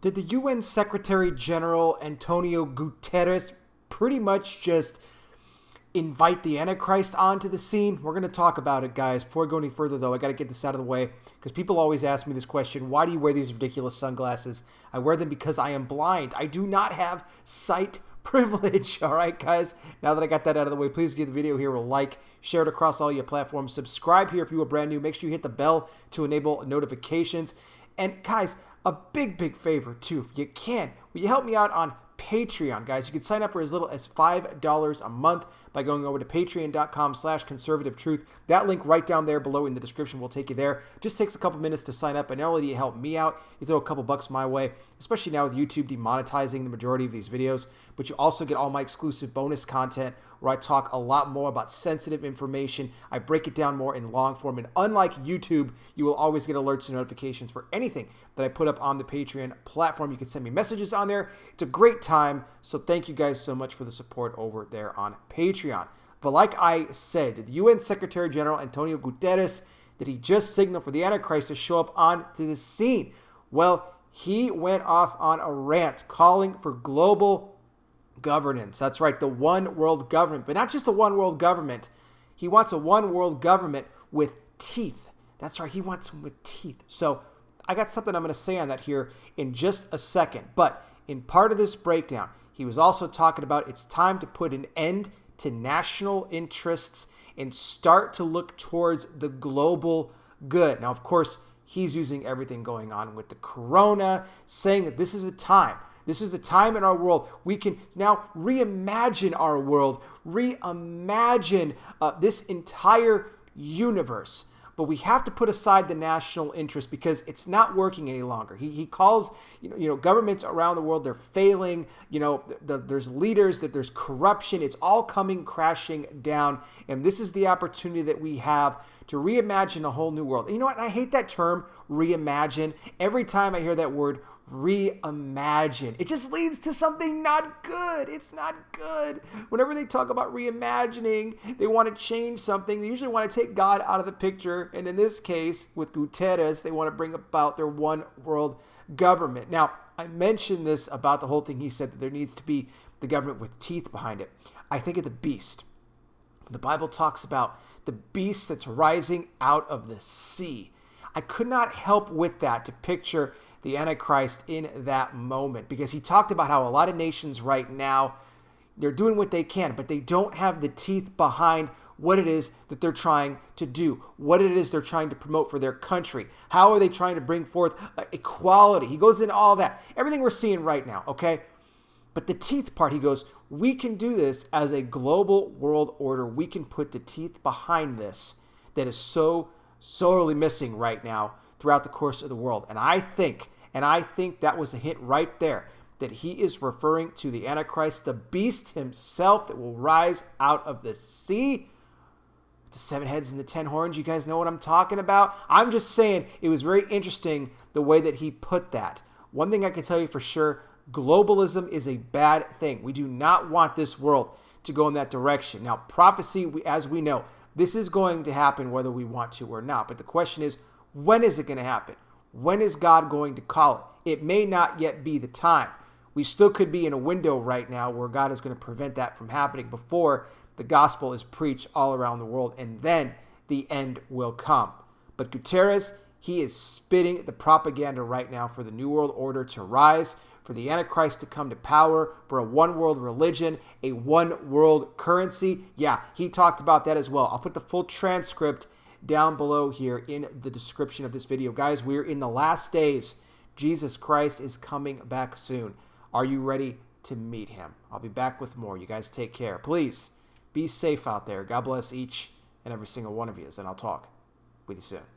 Did the UN Secretary General Antonio Guterres pretty much just invite the Antichrist onto the scene? We're going to talk about it, guys. Before I go any further, though, I got to get this out of the way because people always ask me this question: why do you wear these ridiculous sunglasses? I wear them because I am blind. I do not have sight privilege. All right, guys. Now that I got that out of the way, please give the video here a like, share it across all your platforms, subscribe here if you are brand new. Make sure you hit the bell to enable notifications. And guys, a big favor too, if you can, will you help me out on Patreon, guys? You can sign up for as little as $5 a month by going over to patreon.com/conservativetruth. That link right down there below in the description will take you there. Just takes a couple minutes to sign up, and not only do you help me out, you throw a couple bucks my way, especially now with YouTube demonetizing the majority of these videos, but you also get all my exclusive bonus content where I talk a lot more about sensitive information. I break it down more in long form, and unlike YouTube, you will always get alerts and notifications for anything that I put up on the Patreon platform. You can send me messages on there. It's a great time, so thank you guys so much for the support over there on Patreon. But like I said, did the UN Secretary General Antonio Guterres, did he just signal for the Antichrist to show up onto the scene? Well, he went off on a rant calling for global governance. That's right, the one world government. But not just a one world government. He wants a one world government with teeth. That's right, he wants them with teeth. So I got something I'm going to say on that here in just a second. But in part of this breakdown, he was also talking about it's time to put an end to national interests and start to look towards the global good. Now, of course, he's using everything going on with the corona, saying that this is a time. This is a time in our world we can now reimagine our world, reimagine this entire universe. But we have to put aside the national interest because it's not working any longer. He calls, governments around the world, they're failing. There's leaders, that there's corruption. It's all coming crashing down. And this is the opportunity that we have to reimagine a whole new world. And you know what? I hate that term, reimagine. Every time I hear that word, reimagine, it just leads to something not good. It's not good. Whenever they talk about reimagining, they want to change something. They usually want to take God out of the picture. And in this case, with Guterres, they want to bring about their one world government. Now, I mentioned this about the whole thing. He said that there needs to be the government with teeth behind it. I think of the beast. The Bible talks about the beast that's rising out of the sea. I could not help with that to picture the Antichrist in that moment, because he talked about how a lot of nations right now, they're doing what they can, but they don't have the teeth behind what it is that they're trying to do, what it is they're trying to promote for their country. How are they trying to bring forth equality? He goes into all that, everything we're seeing right now, okay? But the teeth part, he goes, we can do this as a global world order. We can put the teeth behind this that is so sorely missing right now throughout the course of the world. And I think that was a hint right there that he is referring to the Antichrist, the beast himself that will rise out of the sea. The 7 heads and the 10 horns, you guys know what I'm talking about? I'm just saying it was very interesting the way that he put that. One thing I can tell you for sure, globalism is a bad thing. We do not want this world to go in that direction. Now, prophecy, as we know, this is going to happen whether we want to or not. But the question is, when is it going to happen? When is God going to call it? It may not yet be the time. We still could be in a window right now where God is going to prevent that from happening before the gospel is preached all around the world, and then the end will come. But Guterres, he is spitting the propaganda right now for the New World Order to rise, for the Antichrist to come to power, for a one-world religion, a one-world currency. Yeah, he talked about that as well. I'll put the full transcript down below here in the description of this video. Guys, we're in the last days. Jesus Christ is coming back soon. Are you ready to meet him? I'll be back with more. You guys take care. Please be safe out there. God bless each and every single one of you, and I'll talk with you soon.